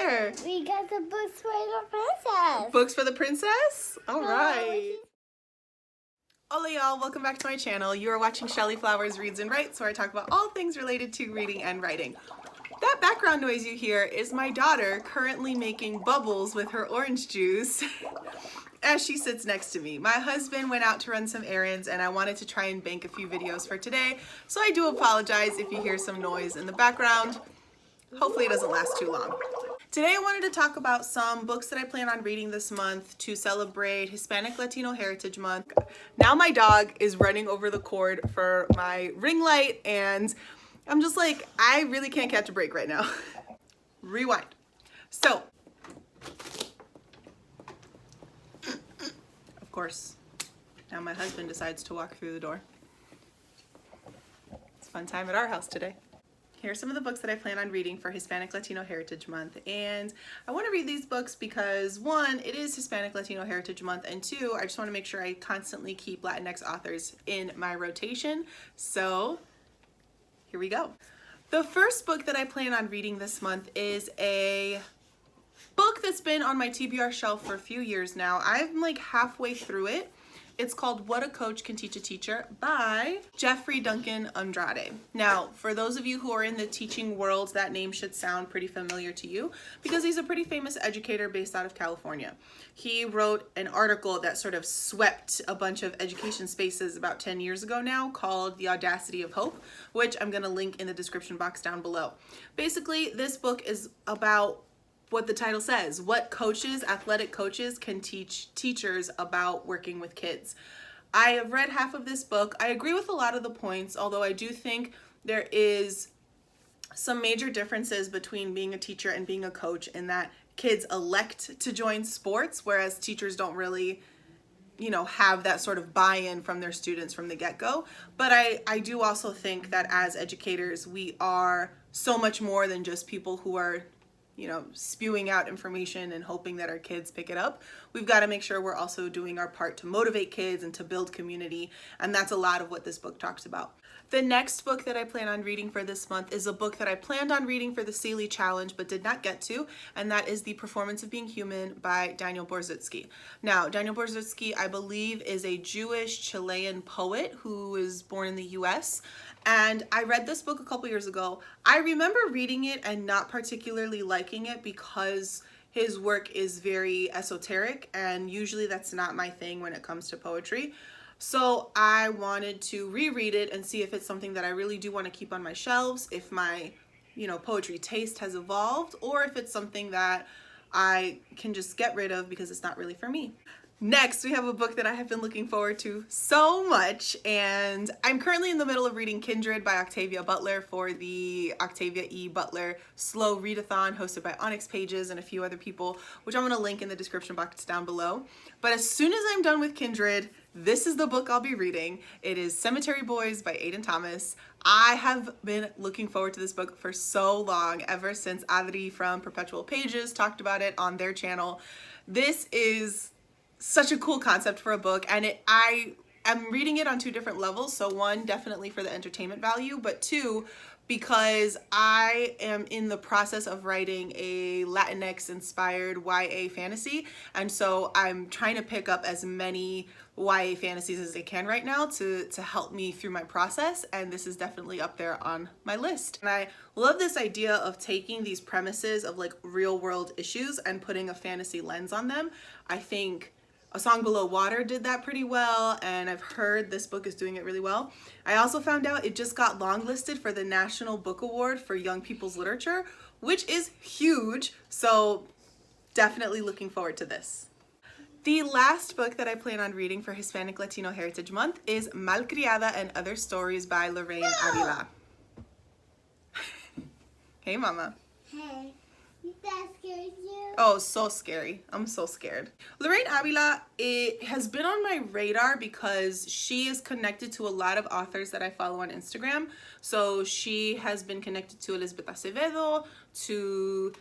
there? We got the books for the princess. Books for the princess? All Oh, right. Hola y'all, welcome back to my channel. You are watching Shelly Flowers Reads and Writes, where I talk about all things related to reading and writing. That background noise you hear is my daughter currently making bubbles with her orange juice as she sits next to me. My husband went out to run some errands and I wanted to try and bank a few videos for today, so I do apologize if you hear some noise in the background. Hopefully it doesn't last too long. Today I wanted to talk about some books that I plan on reading this month to celebrate Hispanic Latino Heritage Month. Now my dog is running over the cord for my ring light and I'm just like, I really can't catch a break right now. Rewind. So, of course, now my husband decides to walk through the door. It's a fun time at our house today. Here are some of the books that I plan on reading for Hispanic Latino Heritage Month. And I want to read these books because, one, it is Hispanic Latino Heritage Month, and two, I just want to make sure I constantly keep Latinx authors in my rotation. So here we go. The first book that I plan on reading this month is a book that's been on my TBR shelf for a few years now. I'm like halfway through it. It's called What a Coach Can Teach a Teacher by Jeffrey Duncan Andrade. Now, for those of you who are in the teaching world, that name should sound pretty familiar to you because he's a pretty famous educator based out of California. He wrote an article that sort of swept a bunch of education spaces about 10 years ago now called The Audacity of Hope, which I'm going to link in the description box down below. Basically, this book is about what the title says, what coaches, athletic coaches, can teach teachers about working with kids. I have read half of this book. I agree with a lot of the points, although I do think there is some major differences between being a teacher and being a coach in that kids elect to join sports, whereas teachers don't really, have that sort of buy-in from their students from the get-go. But I do also think that as educators, we are so much more than just people who are spewing out information and hoping that our kids pick it up. We've got to make sure we're also doing our part to motivate kids and to build community, and that's a lot of what this book talks about. The next book that I plan on reading for this month is a book that I planned on reading for the Seeley Challenge but did not get to, and that is The Performance of Being Human by Daniel Borzutsky. Now, Daniel Borzutsky, I believe, is a Jewish Chilean poet who was born in the US, and I read this book a couple years ago. I remember reading it and not particularly liking it because his work is very esoteric, and usually that's not my thing when it comes to poetry. So I wanted to reread it and see if it's something that I really do want to keep on my shelves, if my, poetry taste has evolved, or if it's something that I can just get rid of because it's not really for me. Next, we have a book that I have been looking forward to so much, and I'm currently in the middle of reading Kindred by Octavia Butler for the Octavia E. Butler Slow Readathon hosted by Onyx Pages and a few other people, which I'm going to link in the description box down below. But as soon as I'm done with Kindred, this is the book I'll be reading. It is Cemetery Boys by Aidan Thomas. I have been looking forward to this book for so long, ever since Adri from Perpetual Pages talked about it on their channel. This is such a cool concept for a book, and I am reading it on two different levels. So one, definitely for the entertainment value, but two, because I am in the process of writing a Latinx inspired YA fantasy, and so I'm trying to pick up as many YA fantasies as I can right now to help me through my process, and this is definitely up there on my list. And I love this idea of taking these premises of like real world issues and putting a fantasy lens on them. I think A Song Below Water did that pretty well, and I've heard this book is doing it really well. I also found out it just got longlisted for the National Book Award for Young People's Literature, which is huge, so definitely looking forward to this. The last book that I plan on reading for Hispanic Latino Heritage Month is Malcriada and Other Stories by Lorraine Avila. Hey, Mama. Hey, that scares you? Oh, so scary. I'm so scared. Lorraine Avila, it has been on my radar because she is connected to a lot of authors that I follow on Instagram. So she has been connected to Elizabeth Acevedo, to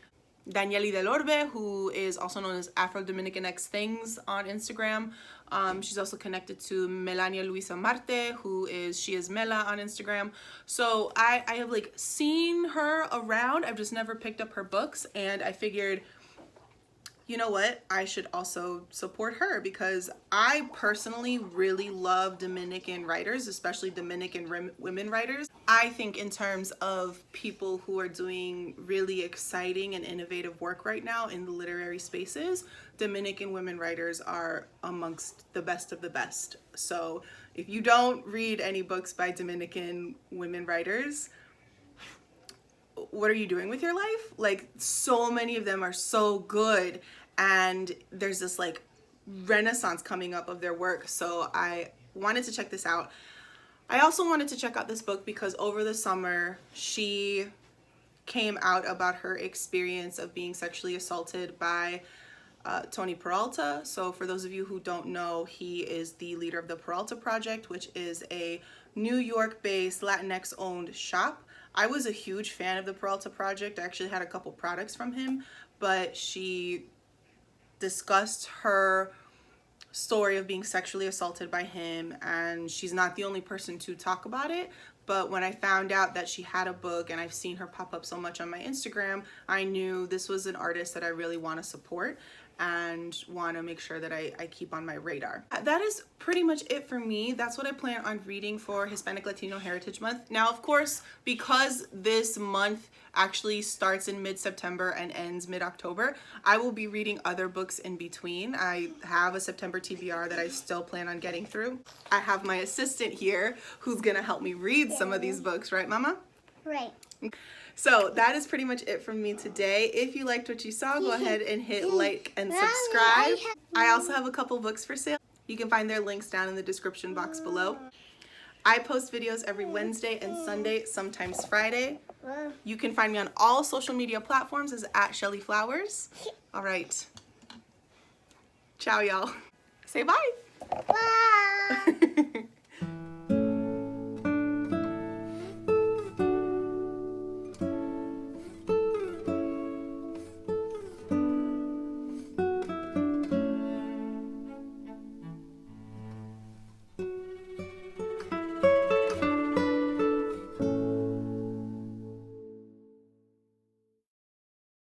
Danieli Del Orbe, who is also known as Afro-Dominican X Things on Instagram. She's also connected to Melania Luisa Marte, she is Mela on Instagram. So I have like seen her around. I've just never picked up her books, and I figured, you know what, I should also support her because I personally really love Dominican writers, especially Dominican women writers. I think in terms of people who are doing really exciting and innovative work right now in the literary spaces, Dominican women writers are amongst the best of the best. So if you don't read any books by Dominican women writers, what are you doing with your life? Like, so many of them are so good, and there's this like renaissance coming up of their work. So I wanted to check this out. I also wanted to check out this book because over the summer she came out about her experience of being sexually assaulted by Tony Peralta. So for those of you who don't know, he is the leader of the Peralta Project, which is a New York-based Latinx-owned shop. I was a huge fan of the Peralta Project. I actually had a couple products from him, but she discussed her story of being sexually assaulted by him, and she's not the only person to talk about it. But when I found out that she had a book, and I've seen her pop up so much on my Instagram, I knew this was an artist that I really want to support and want to make sure that I keep on my radar. That is pretty much it for me. That's what I plan on reading for Hispanic Latino Heritage Month. Now, of course, because this month actually starts in mid-September and ends mid-October, I will be reading other books in between. I have a September TBR that I still plan on getting through. I have my assistant here who's gonna help me read some of these books, right, Mama? Right. So that is pretty much it from me today. If you liked what you saw, go ahead and hit like and subscribe. I also have a couple books for sale. You can find their links down in the description box below. I post videos every Wednesday and Sunday, sometimes Friday. You can find me on all social media platforms as @ShellyFlowers. All right. Ciao, y'all. Say bye. Bye.